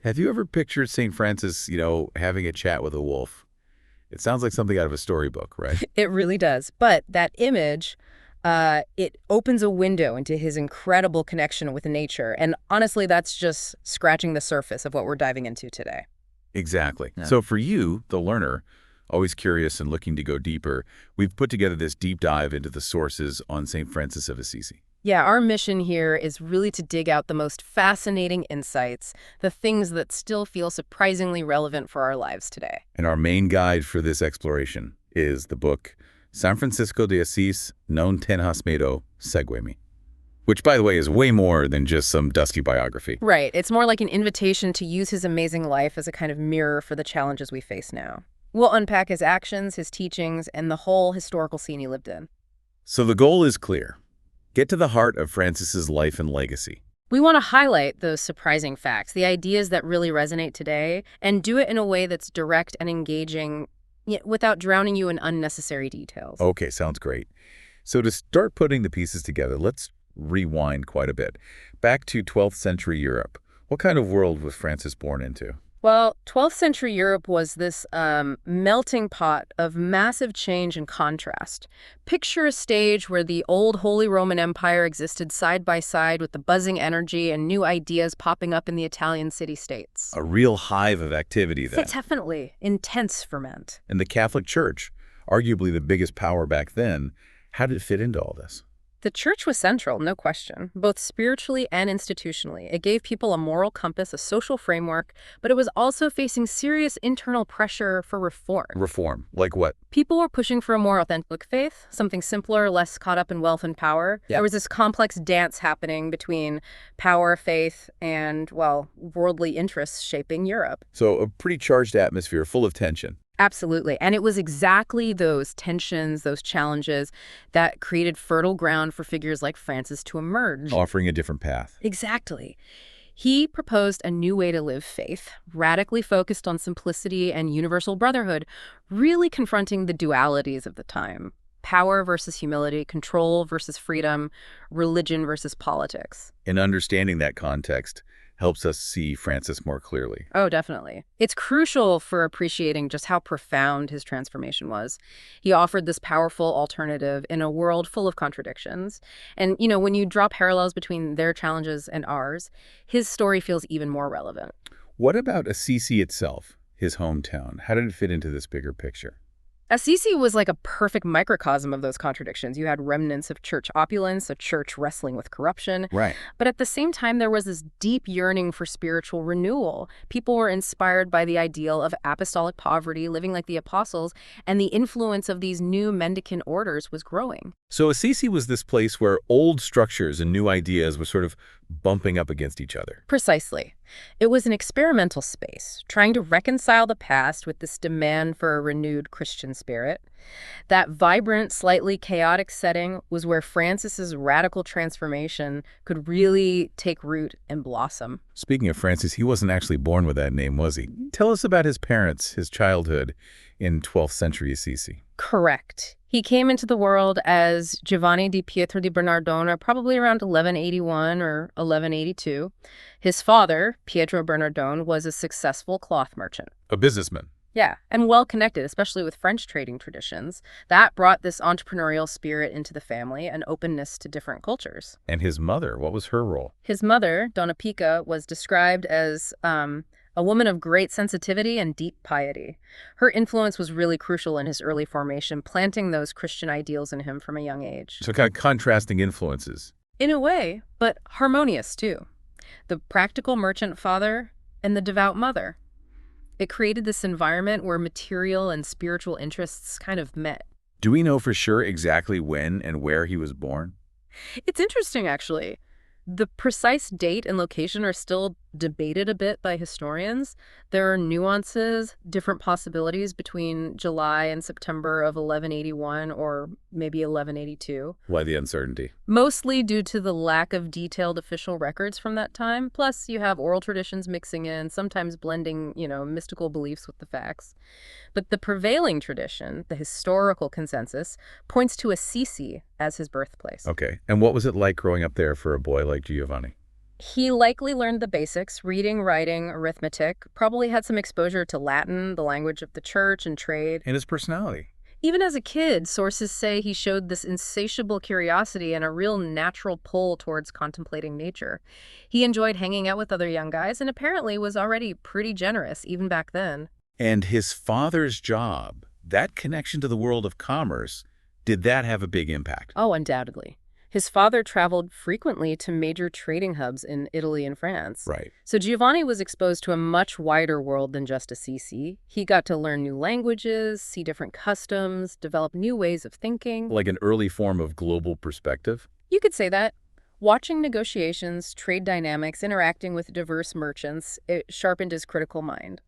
Have you ever pictured St. Francis, having a chat with a wolf? It sounds like something out of a storybook, right? It really does. But that image, it opens a window into his incredible connection with nature. And honestly, that's just scratching the surface of what we're diving into today. Exactly. Yeah. So for you, the learner, always curious and looking to go deeper, we've put together this deep dive into the sources on St. Francis of Assisi. Yeah, our mission here is really to dig out the most fascinating insights, the things that still feel surprisingly relevant for our lives today. And our main guide for this exploration is the book São Francisco de Assis, non Tenhas Medo, Segue, which, by the way, is way more than just some dusty biography. Right. It's more like an invitation to use his amazing life as a kind of mirror for the challenges we face now. We'll unpack his actions, his teachings, and the whole historical scene he lived in. So the goal is clear. Get to the heart of Francis's life and legacy. We want to highlight those surprising facts, the ideas that really resonate today, and do it in a way that's direct and engaging, yet without drowning you in unnecessary details. Okay, sounds great. So to start putting the pieces together, let's rewind quite a bit. Back to 12th century Europe. What kind of world was Francis born into? Well, 12th century Europe was this melting pot of massive change and contrast. Picture a stage where the old Holy Roman Empire existed side by side with the buzzing energy and new ideas popping up in the Italian city-states. A real hive of activity then. Definitely. Intense ferment. And the Catholic Church, arguably the biggest power back then, how did it fit into all this? The church was central, no question, both spiritually and institutionally. It gave people a moral compass, a social framework, but it was also facing serious internal pressure for reform. Reform? Like what? People were pushing for a more authentic faith, something simpler, less caught up in wealth and power. Yeah. There was this complex dance happening between power, faith, and, well, worldly interests shaping Europe. So a pretty charged atmosphere, full of tension. Absolutely. And it was exactly those tensions, those challenges that created fertile ground for figures like Francis to emerge. Offering a different path. Exactly. He proposed a new way to live faith, radically focused on simplicity and universal brotherhood, really confronting the dualities of the time. Power versus humility, control versus freedom, religion versus politics. And understanding that context helps us see Francis more clearly. Oh, definitely. It's crucial for appreciating just how profound his transformation was. He offered this powerful alternative in a world full of contradictions. And, when you draw parallels between their challenges and ours, his story feels even more relevant. What about Assisi itself, his hometown? How did it fit into this bigger picture? Assisi was like a perfect microcosm of those contradictions. You had remnants of church opulence, a church wrestling with corruption. Right. But at the same time, there was this deep yearning for spiritual renewal. People were inspired by the ideal of apostolic poverty, living like the apostles, and the influence of these new mendicant orders was growing. So Assisi was this place where old structures and new ideas were sort of bumping up against each other. Precisely. It was an experimental space, trying to reconcile the past with this demand for a renewed Christian spirit. That vibrant, slightly chaotic setting was where Francis's radical transformation could really take root and blossom. Speaking of Francis, he wasn't actually born with that name, was he? Tell us about his parents, his childhood in 12th century Assisi. Correct. He came into the world as Giovanni di Pietro di Bernardone, probably around 1181 or 1182. His father, Pietro Bernardone, was a successful cloth merchant. A businessman. Yeah, and well-connected, especially with French trading traditions. That brought this entrepreneurial spirit into the family and openness to different cultures. And his mother, what was her role? His mother, Donna Pica, was described as a woman of great sensitivity and deep piety. Her influence was really crucial in his early formation, planting those Christian ideals in him from a young age. So kind of contrasting influences. In a way, but harmonious too. The practical merchant father and the devout mother. It created this environment where material and spiritual interests kind of met. Do we know for sure exactly when and where he was born? It's interesting, actually. The precise date and location are still debated a bit by historians. There are nuances, different possibilities between July and September of 1181 or maybe 1182. Why the uncertainty? Mostly due to the lack of detailed official records from that time. Plus, you have oral traditions mixing in, sometimes blending, mystical beliefs with the facts. But the prevailing tradition, the historical consensus, points to Assisi as his birthplace. Okay. And what was it like growing up there for a boy like Giovanni? He likely learned the basics, reading, writing, arithmetic, probably had some exposure to Latin, the language of the church, and trade. And his personality. Even as a kid, sources say he showed this insatiable curiosity and a real natural pull towards contemplating nature. He enjoyed hanging out with other young guys and apparently was already pretty generous, even back then. And his father's job, that connection to the world of commerce, did that have a big impact? Oh, undoubtedly. His father traveled frequently to major trading hubs in Italy and France. Right. So Giovanni was exposed to a much wider world than just Assisi. He got to learn new languages, see different customs, develop new ways of thinking. Like an early form of global perspective? You could say that. Watching negotiations, trade dynamics, interacting with diverse merchants, it sharpened his critical mind.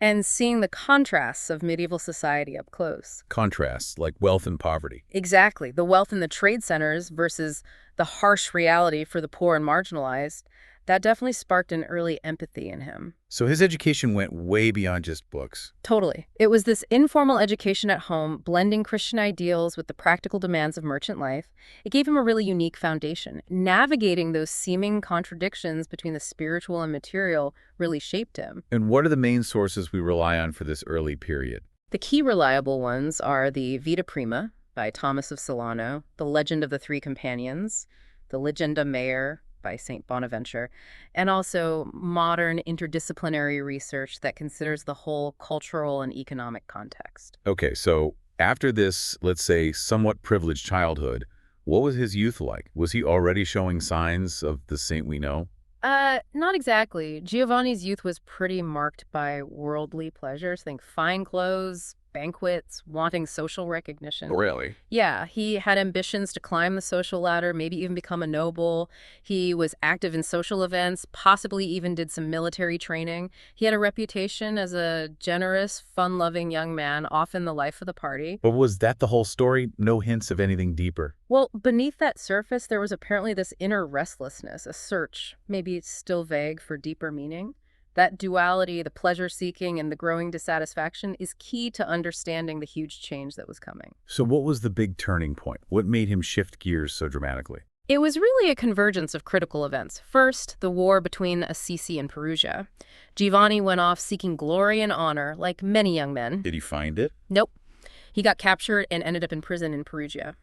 And seeing the contrasts of medieval society up close. Contrasts, like wealth and poverty. Exactly. The wealth in the trade centers versus the harsh reality for the poor and marginalized, that definitely sparked an early empathy in him. So his education went way beyond just books. Totally. It was this informal education at home, blending Christian ideals with the practical demands of merchant life. It gave him a really unique foundation. Navigating those seeming contradictions between the spiritual and material really shaped him. And what are the main sources we rely on for this early period? The key reliable ones are the Vita Prima by Thomas of Celano, the Legend of the Three Companions, the Legenda Mayor by St. Bonaventure, and also modern interdisciplinary research that considers the whole cultural and economic context. Okay, so after this, let's say, somewhat privileged childhood, what was his youth like? Was he already showing signs of the saint we know? Not exactly. Giovanni's youth was pretty marked by worldly pleasures. Think fine clothes, banquets, wanting social recognition. Really? Yeah, he had ambitions to climb the social ladder, maybe even become a noble. He was active in social events, possibly even did some military training. He had a reputation as a generous, fun-loving young man, often the life of the party. But was that the whole story? No hints of anything deeper? Well, beneath that surface, there was apparently this inner restlessness, a search, maybe it's still vague, for deeper meaning. That duality, the pleasure-seeking and the growing dissatisfaction, is key to understanding the huge change that was coming. So what was the big turning point? What made him shift gears so dramatically? It was really a convergence of critical events. First, the war between Assisi and Perugia. Giovanni went off seeking glory and honor, like many young men. Did he find it? Nope. He got captured and ended up in prison in Perugia.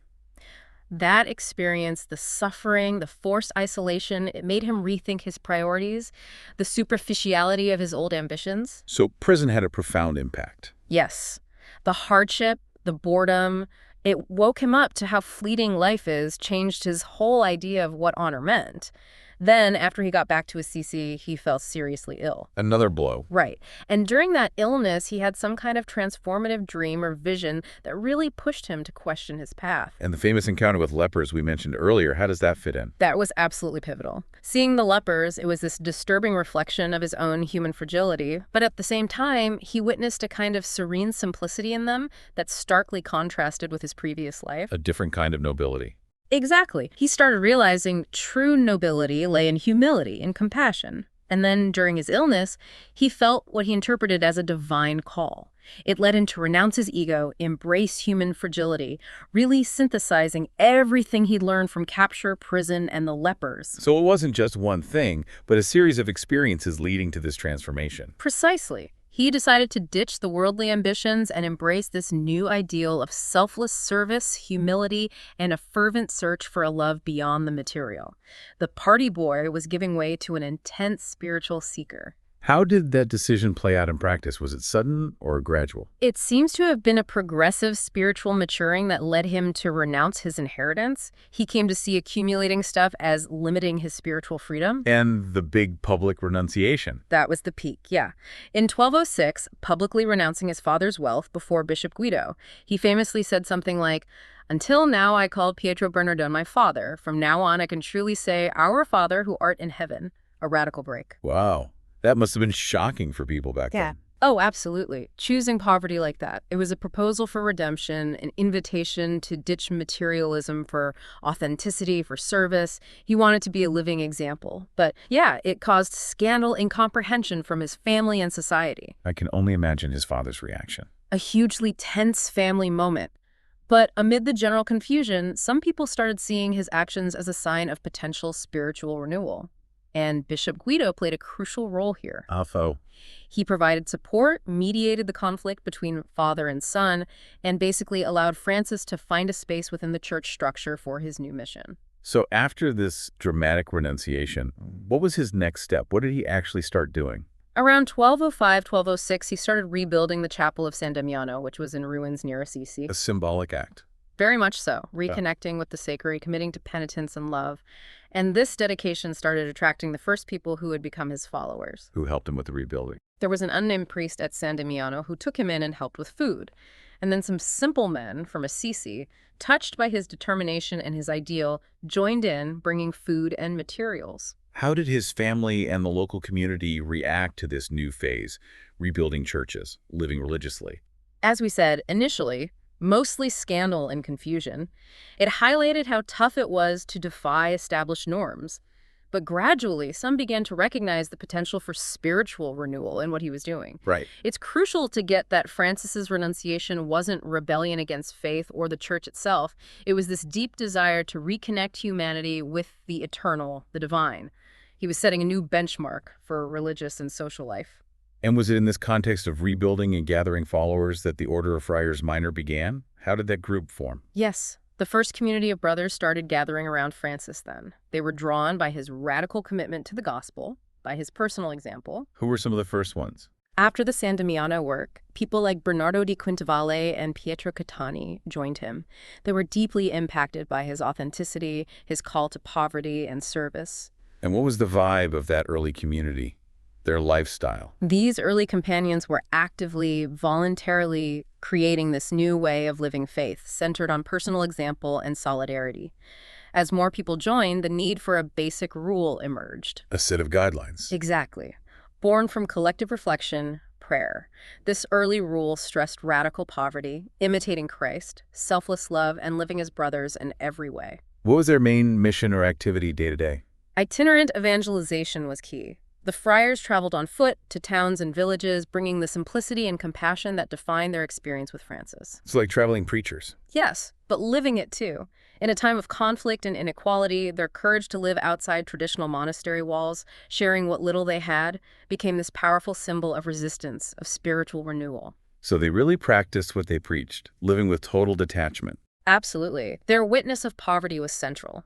That experience, the suffering, the forced isolation, it made him rethink his priorities, the superficiality of his old ambitions. So prison had a profound impact. Yes. The hardship, the boredom, it woke him up to how fleeting life is, changed his whole idea of what honor meant. Then, after he got back to Assisi, he fell seriously ill. Another blow. Right. And during that illness, he had some kind of transformative dream or vision that really pushed him to question his path. And the famous encounter with lepers we mentioned earlier, how does that fit in? That was absolutely pivotal. Seeing the lepers, it was this disturbing reflection of his own human fragility, but at the same time, he witnessed a kind of serene simplicity in them that starkly contrasted with his previous life. A different kind of nobility. Exactly. He started realizing true nobility lay in humility and compassion. And then, during his illness, he felt what he interpreted as a divine call. It led him to renounce his ego, embrace human fragility, really synthesizing everything he'd learned from capture, prison, and the lepers. So it wasn't just one thing, but a series of experiences leading to this transformation. Precisely. He decided to ditch the worldly ambitions and embrace this new ideal of selfless service, humility, and a fervent search for a love beyond the material. The party boy was giving way to an intense spiritual seeker. How did that decision play out in practice? Was it sudden or gradual? It seems to have been a progressive spiritual maturing that led him to renounce his inheritance. He came to see accumulating stuff as limiting his spiritual freedom. And the big public renunciation. That was the peak, yeah. In 1206, publicly renouncing his father's wealth before Bishop Guido, he famously said something like, "Until now I called Pietro Bernardone my father. From now on I can truly say, Our Father who art in heaven." A radical break. Wow. That must have been shocking for people back then. Oh, absolutely. Choosing poverty like that. It was a proposal for redemption, an invitation to ditch materialism for authenticity, for service. He wanted to be a living example. But yeah, it caused scandal, incomprehension from his family and society. I can only imagine his father's reaction. A hugely tense family moment. But amid the general confusion, some people started seeing his actions as a sign of potential spiritual renewal. And Bishop Guido played a crucial role here. Afo. He provided support, mediated the conflict between father and son, and basically allowed Francis to find a space within the church structure for his new mission. So after this dramatic renunciation, what was his next step? What did he actually start doing? Around 1205, 1206, he started rebuilding the chapel of San Damiano, which was in ruins near Assisi. A symbolic act. Very much so, reconnecting with the sacred, committing to penitence and love. And this dedication started attracting the first people who would become his followers. Who helped him with the rebuilding? There was an unnamed priest at San Damiano who took him in and helped with food. And then some simple men from Assisi, touched by his determination and his ideal, joined in, bringing food and materials. How did his family and the local community react to this new phase, rebuilding churches, living religiously? As we said, initially, mostly scandal and confusion. It highlighted how tough it was to defy established norms. But gradually, some began to recognize the potential for spiritual renewal in what he was doing. Right. It's crucial to get that Francis's renunciation wasn't rebellion against faith or the church itself. It was this deep desire to reconnect humanity with the eternal, the divine. He was setting a new benchmark for religious and social life. And was it in this context of rebuilding and gathering followers that the Order of Friars Minor began? How did that group form? Yes. The first community of brothers started gathering around Francis then. They were drawn by his radical commitment to the gospel, by his personal example. Who were some of the first ones? After the San Damiano work, people like Bernardo di Quintavalle and Pietro Catani joined him. They were deeply impacted by his authenticity, his call to poverty and service. And what was the vibe of that early community, their lifestyle? These early companions were actively, voluntarily creating this new way of living faith, centered on personal example and solidarity. As more people joined, the need for a basic rule emerged. A set of guidelines. Exactly. Born from collective reflection, prayer. This early rule stressed radical poverty, imitating Christ, selfless love, and living as brothers in every way. What was their main mission or activity day to day? Itinerant evangelization was key. The friars traveled on foot to towns and villages, bringing the simplicity and compassion that defined their experience with Francis. It's like traveling preachers. Yes, but living it too. In a time of conflict and inequality, their courage to live outside traditional monastery walls, sharing what little they had, became this powerful symbol of resistance, of spiritual renewal. So they really practiced what they preached, living with total detachment. Absolutely. Their witness of poverty was central.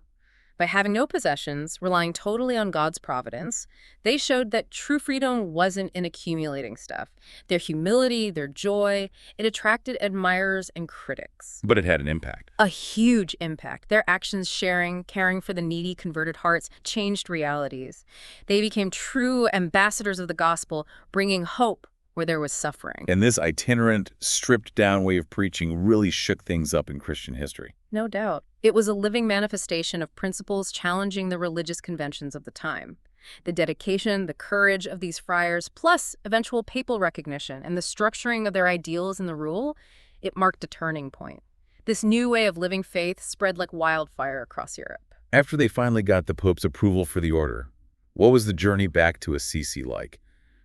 By having no possessions, relying totally on God's providence, they showed that true freedom wasn't in accumulating stuff. Their humility, their joy, it attracted admirers and critics. But it had an impact. A huge impact. Their actions sharing, caring for the needy, converted hearts, changed realities. They became true ambassadors of the gospel, bringing hope where there was suffering. And this itinerant, stripped-down way of preaching really shook things up in Christian history. No doubt. It was a living manifestation of principles challenging the religious conventions of the time. The dedication, the courage of these friars, plus eventual papal recognition and the structuring of their ideals in the rule, it marked a turning point. This new way of living faith spread like wildfire across Europe. After they finally got the Pope's approval for the order, what was the journey back to Assisi like?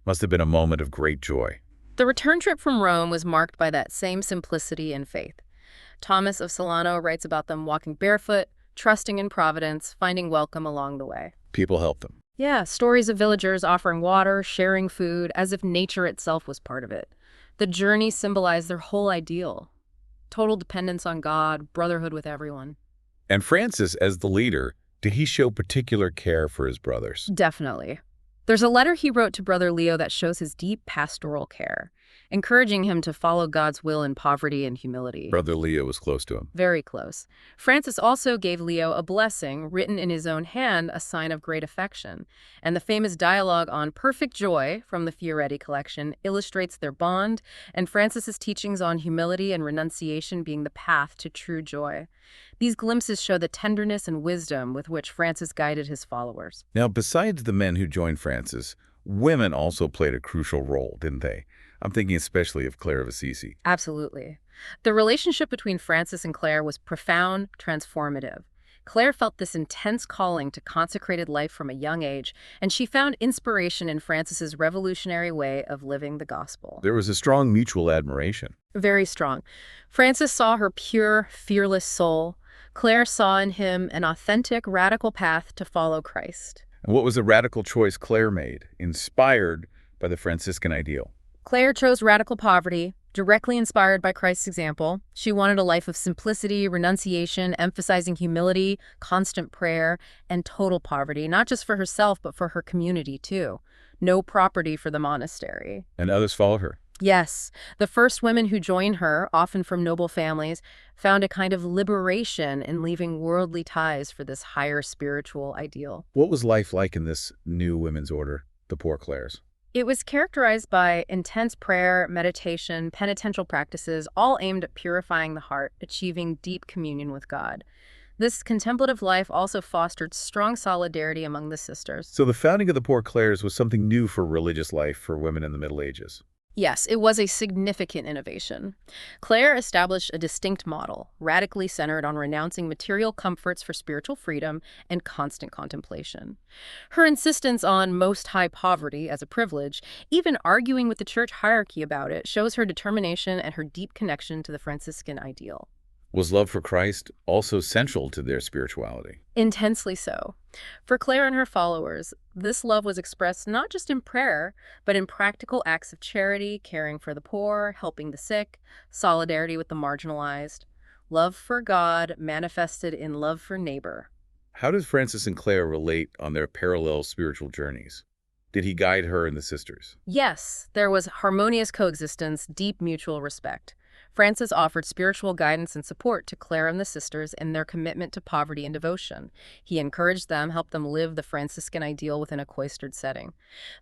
Must have been a moment of great joy. The return trip from Rome was marked by that same simplicity and faith. Thomas of Solano writes about them walking barefoot, trusting in providence, finding welcome along the way. People helped them. Yeah, stories of villagers offering water, sharing food, as if nature itself was part of it. The journey symbolized their whole ideal. Total dependence on God, brotherhood with everyone. And Francis, as the leader, did he show particular care for his brothers? Definitely. There's a letter he wrote to Brother Leo that shows his deep pastoral care, encouraging him to follow God's will in poverty and humility. Brother Leo was close to him. Very close. Francis also gave Leo a blessing, written in his own hand, a sign of great affection. And the famous dialogue on perfect joy from the Fioretti collection illustrates their bond, and Francis's teachings on humility and renunciation being the path to true joy. These glimpses show the tenderness and wisdom with which Francis guided his followers. Now, besides the men who joined Francis, women also played a crucial role, didn't they? I'm thinking especially of Clare of Assisi. Absolutely. The relationship between Francis and Clare was profound, transformative. Clare felt this intense calling to consecrated life from a young age, and she found inspiration in Francis's revolutionary way of living the gospel. There was a strong mutual admiration. Very strong. Francis saw her pure, fearless soul. Clare saw in him an authentic, radical path to follow Christ. And what was the radical choice Clare made, inspired by the Franciscan ideal? Clare chose radical poverty, directly inspired by Christ's example. She wanted a life of simplicity, renunciation, emphasizing humility, constant prayer, and total poverty, not just for herself, but for her community, too. No property for the monastery. And others followed her. Yes, the first women who joined her, often from noble families, found a kind of liberation in leaving worldly ties for this higher spiritual ideal. What was life like in this new women's order, the Poor Clares? It was characterized by intense prayer, meditation, penitential practices, all aimed at purifying the heart, achieving deep communion with God. This contemplative life also fostered strong solidarity among the sisters. So the founding of the Poor Clares was something new for religious life for women in the Middle Ages. Yes, it was a significant innovation. Clare established a distinct model, radically centered on renouncing material comforts for spiritual freedom and constant contemplation. Her insistence on most high poverty as a privilege, even arguing with the church hierarchy about it, shows her determination and her deep connection to the Franciscan ideal. Was love for Christ also central to their spirituality? Intensely so. For Clare and her followers, this love was expressed not just in prayer, but in practical acts of charity, caring for the poor, helping the sick, solidarity with the marginalized. Love for God manifested in love for neighbor. How does Francis and Clare relate on their parallel spiritual journeys? Did he guide her and the sisters? Yes, there was harmonious coexistence, deep mutual respect. Francis offered spiritual guidance and support to Clare and the sisters in their commitment to poverty and devotion. He encouraged them, helped them live the Franciscan ideal within a cloistered setting.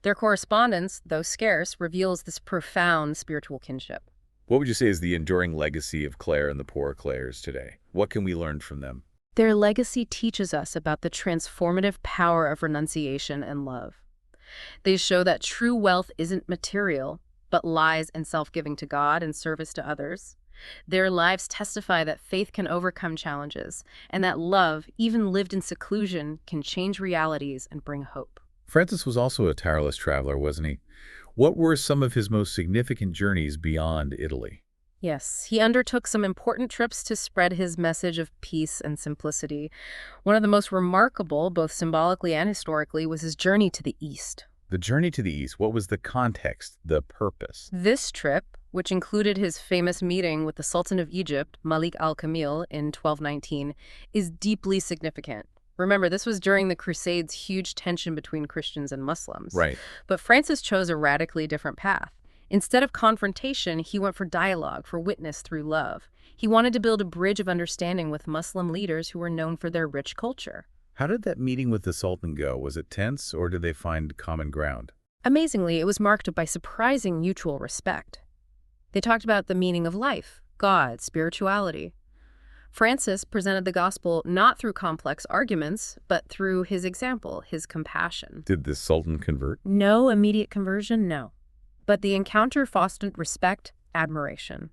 Their correspondence, though scarce, reveals this profound spiritual kinship. What would you say is the enduring legacy of Clare and the Poor Clares today? What can we learn from them? Their legacy teaches us about the transformative power of renunciation and love. They show that true wealth isn't material, but lies in self-giving to God and service to others. Their lives testify that faith can overcome challenges, and that love, even lived in seclusion, can change realities and bring hope. Francis was also a tireless traveler, wasn't he? What were some of his most significant journeys beyond Italy? Yes, he undertook some important trips to spread his message of peace and simplicity. One of the most remarkable, both symbolically and historically, was his journey to the East. The journey to the East, what was the context, the purpose? This trip, which included his famous meeting with the Sultan of Egypt, Malik al-Kamil, in 1219, is deeply significant. Remember, this was during the Crusades' huge tension between Christians and Muslims. Right. But Francis chose a radically different path. Instead of confrontation, he went for dialogue, for witness through love. He wanted to build a bridge of understanding with Muslim leaders who were known for their rich culture. How did that meeting with the Sultan go? Was it tense, or did they find common ground? Amazingly, it was marked by surprising mutual respect. They talked about the meaning of life, God, spirituality. Francis presented the gospel not through complex arguments, but through his example, his compassion. Did the Sultan convert? No immediate conversion, no. But the encounter fostered respect, admiration.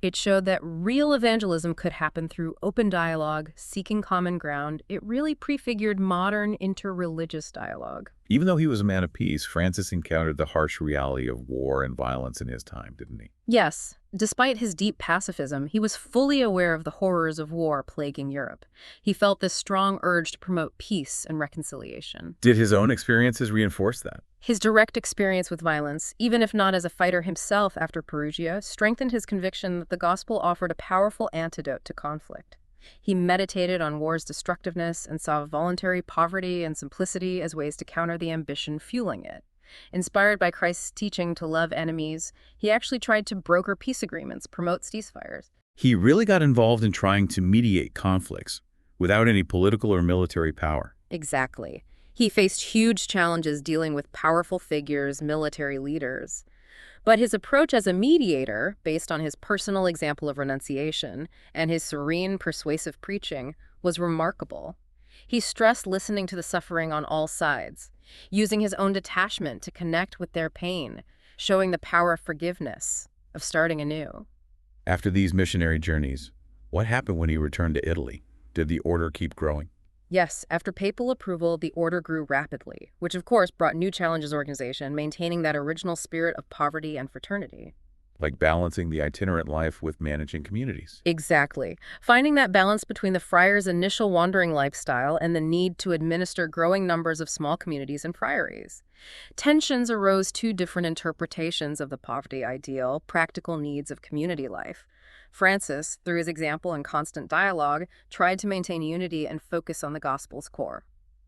It showed that real evangelism could happen through open dialogue, seeking common ground. It really prefigured modern interreligious dialogue. Even though he was a man of peace, Francis encountered the harsh reality of war and violence in his time, didn't he? Yes, despite his deep pacifism, he was fully aware of the horrors of war plaguing Europe. He felt this strong urge to promote peace and reconciliation. Did his own experiences reinforce that? His direct experience with violence, even if not as a fighter himself after Perugia, strengthened his conviction that the gospel offered a powerful antidote to conflict. He meditated on war's destructiveness and saw voluntary poverty and simplicity as ways to counter the ambition fueling it. Inspired by Christ's teaching to love enemies, he actually tried to broker peace agreements, promote ceasefires. He really got involved in trying to mediate conflicts without any political or military power. Exactly. He faced huge challenges dealing with powerful figures, military leaders. But his approach as a mediator, based on his personal example of renunciation and his serene, persuasive preaching, was remarkable. He stressed listening to the suffering on all sides, using his own detachment to connect with their pain, showing the power of forgiveness, of starting anew. After these missionary journeys, what happened when he returned to Italy? Did the order keep growing? Yes, after papal approval, the order grew rapidly, which of course brought new challenges to the organization, maintaining that original spirit of poverty and fraternity. like balancing the itinerant life with managing communities. Exactly. Finding that balance between the friar's initial wandering lifestyle and the need to administer growing numbers of small communities and priories. Tensions arose two different interpretations of the poverty ideal, practical needs of community life. Francis, through his example and constant dialogue, tried to maintain unity and focus on the gospel's core.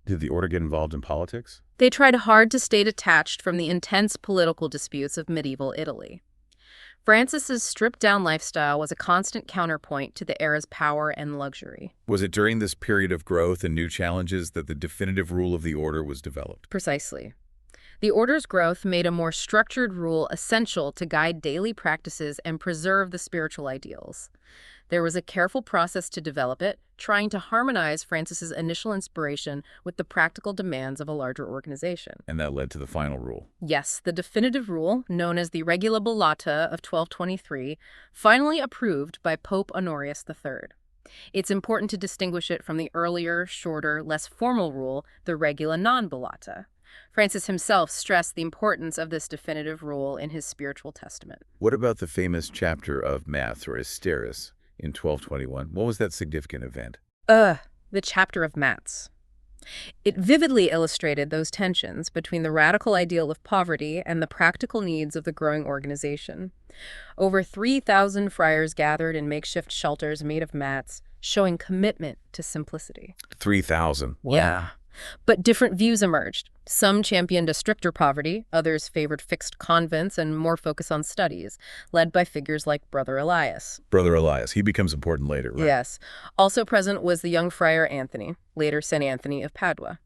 Did the order get involved in politics? They tried hard to stay detached from the intense political disputes of medieval Italy. Francis's stripped-down lifestyle was a constant counterpoint to the era's power and luxury. Was it during this period of growth and new challenges that the definitive rule of the order was developed? Precisely. The order's growth made a more structured rule essential to guide daily practices and preserve the spiritual ideals. There was a careful process to develop it, trying to harmonize Francis's initial inspiration with the practical demands of a larger organization. And that led to the final rule. Yes, the definitive rule, known as the Regula Bollata of 1223, finally approved by Pope Honorius III. It's important to distinguish it from the earlier, shorter, less formal rule, the Regula non Bollata. Francis himself stressed the importance of this definitive rule in his spiritual testament. What about the famous chapter of Maths, or Asteris, in 1221? What was that significant event? The chapter of Maths. It vividly illustrated those tensions between the radical ideal of poverty and the practical needs of the growing organization. Over 3,000 friars gathered in makeshift shelters made of mats, showing commitment to simplicity. 3,000. Wow. Yeah. But different views emerged. Some championed a stricter poverty, others favored fixed convents and more focus on studies, led by figures like Brother Elias. Brother Elias, he becomes important later, right? Yes. Also present was the young friar Anthony, later St. Anthony of Padua.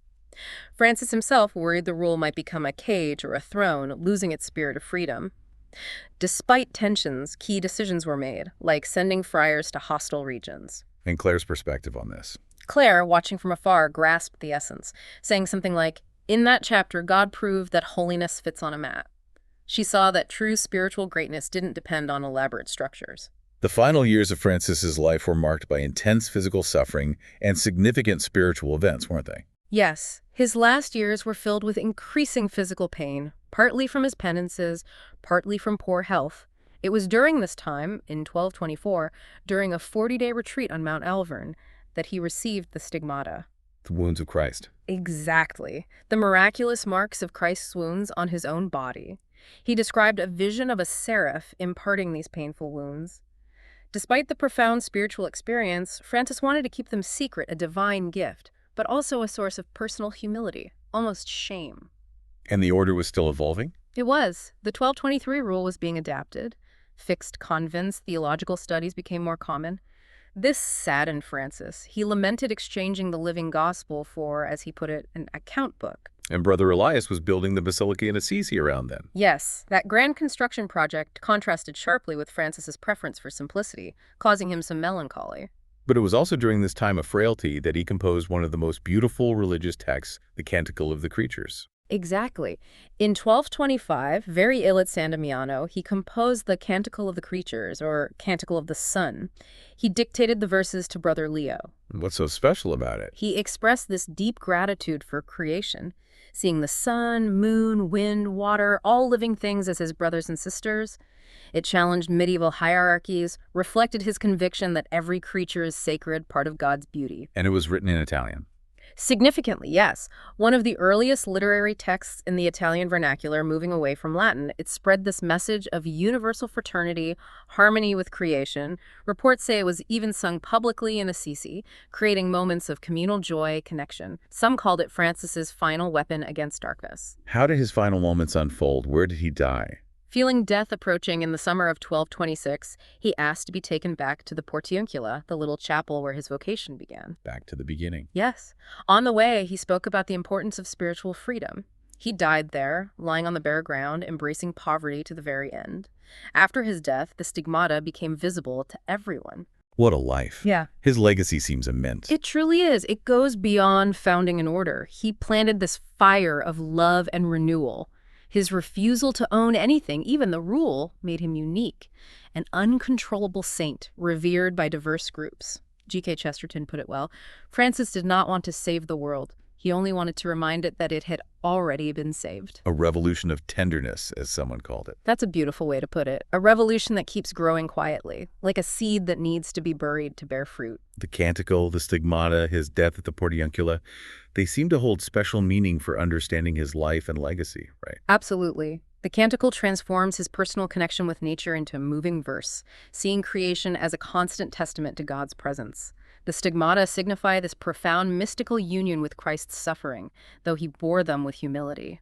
Francis himself worried the rule might become a cage or a throne, losing its spirit of freedom. Despite tensions, key decisions were made, like sending friars to hostile regions. And Claire's perspective on this? Claire, watching from afar, grasped the essence, saying something like, "In that chapter, God proved that holiness fits on a mat." She saw that true spiritual greatness didn't depend on elaborate structures. The final years of Francis's life were marked by intense physical suffering and significant spiritual events, weren't they? Yes, his last years were filled with increasing physical pain, partly from his penances, partly from poor health. It was during this time, in 1224, during a 40-day retreat on Mount Alvern, that he received the stigmata. The wounds of Christ. Exactly. The miraculous marks of Christ's wounds on his own body. He described a vision of a seraph imparting these painful wounds. Despite the profound spiritual experience, Francis wanted to keep them secret, a divine gift, but also a source of personal humility, almost shame. And the order was still evolving? It was. The 1223 rule was being adapted. Fixed convents, theological studies became more common. This saddened Francis. He lamented exchanging the living gospel for, as he put it, an account book. And Brother Elias was building the Basilica in Assisi around then. Yes, that grand construction project contrasted sharply with Francis's preference for simplicity, causing him some melancholy. But it was also during this time of frailty that he composed one of the most beautiful religious texts, the Canticle of the Creatures. Exactly. In 1225, very ill at San Damiano, he composed the Canticle of the Creatures, or Canticle of the Sun. He dictated the verses to Brother Leo. What's so special about it? He expressed this deep gratitude for creation, seeing the sun, moon, wind, water, all living things as his brothers and sisters. It challenged medieval hierarchies, reflected his conviction that every creature is sacred, part of God's beauty. And it was written in Italian. Significantly, yes. One of the earliest literary texts in the Italian vernacular, moving away from Latin, it spread this message of universal fraternity, harmony with creation. Reports say it was even sung publicly in Assisi, creating moments of communal joy, connection. Some called it Francis's final weapon against darkness. How did his final moments unfold? Where did he die? Feeling death approaching in the summer of 1226, he asked to be taken back to the Portiuncula, the little chapel where his vocation began. Back to the beginning. Yes. On the way, he spoke about the importance of spiritual freedom. He died there, lying on the bare ground, embracing poverty to the very end. After his death, the stigmata became visible to everyone. What a life. Yeah. His legacy seems immense. It truly is. It goes beyond founding an order. He planted this fire of love and renewal. His refusal to own anything, even the rule, made him unique, an uncontrollable saint, revered by diverse groups. G.K. Chesterton put it well. Francis did not want to save the world, He only wanted to remind it that it had already been saved. A revolution of tenderness, as someone called it. That's a beautiful way to put it. A revolution that keeps growing quietly, like a seed that needs to be buried to bear fruit. The canticle, the stigmata, his death at the portiuncula, they seem to hold special meaning for understanding his life and legacy, right? Absolutely. The canticle transforms his personal connection with nature into a moving verse, seeing creation as a constant testament to God's presence. The stigmata signify this profound mystical union with Christ's suffering, though he bore them with humility.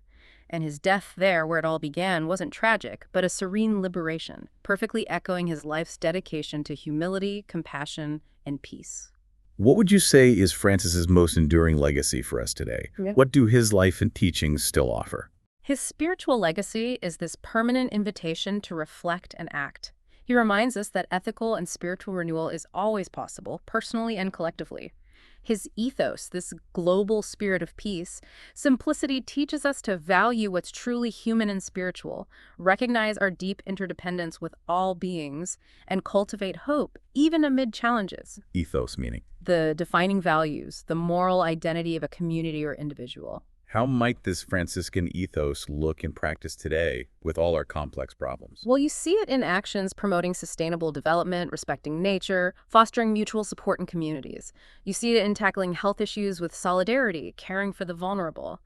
And his death there, where it all began, wasn't tragic, but a serene liberation, perfectly echoing his life's dedication to humility, compassion, and peace. What would you say is Francis's most enduring legacy for us today? Yeah. What do his life and teachings still offer? His spiritual legacy is this permanent invitation to reflect and act. He reminds us that ethical and spiritual renewal is always possible, personally and collectively. His ethos, this global spirit of peace, simplicity teaches us to value what's truly human and spiritual, recognize our deep interdependence with all beings, and cultivate hope, even amid challenges. Ethos meaning. The defining values, the moral identity of a community or individual. How might this Franciscan ethos look in practice today with all our complex problems? Well, you see it in actions promoting sustainable development, respecting nature, fostering mutual support in communities. You see it in tackling health issues with solidarity, caring for the vulnerable,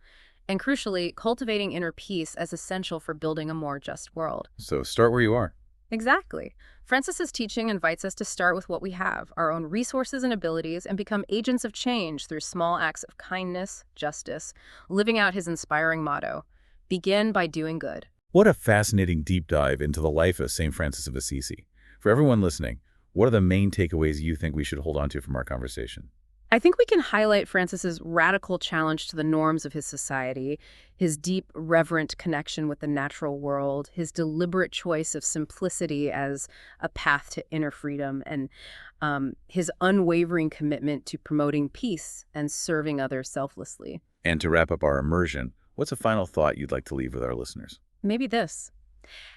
and crucially, cultivating inner peace as essential for building a more just world. So start where you are. Exactly. Francis's teaching invites us to start with what we have, our own resources and abilities, and become agents of change through small acts of kindness, justice, living out his inspiring motto, begin by doing good. What a fascinating deep dive into the life of St. Francis of Assisi. For everyone listening, what are the main takeaways you think we should hold on to from our conversation? I think we can highlight Francis's radical challenge to the norms of his society, his deep, reverent connection with the natural world, his deliberate choice of simplicity as a path to inner freedom, and his unwavering commitment to promoting peace and serving others selflessly. And to wrap up our immersion, what's a final thought you'd like to leave with our listeners? Maybe this.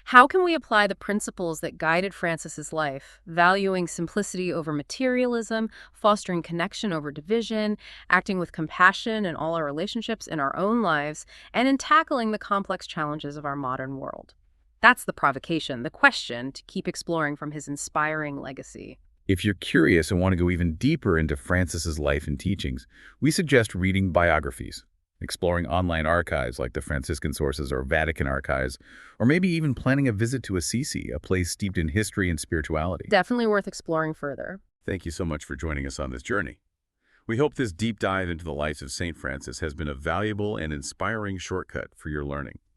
How can we apply the principles that guided Francis's life, valuing simplicity over materialism, fostering connection over division, acting with compassion in all our relationships in our own lives, and in tackling the complex challenges of our modern world? That's the provocation, the question to keep exploring from his inspiring legacy. If you're curious and want to go even deeper into Francis's life and teachings, we suggest reading biographies, exploring online archives like the Franciscan Sources or Vatican Archives, or maybe even planning a visit to Assisi, a place steeped in history and spirituality. Definitely worth exploring further. Thank you so much for joining us on this journey. We hope this deep dive into the life of St. Francis has been a valuable and inspiring shortcut for your learning.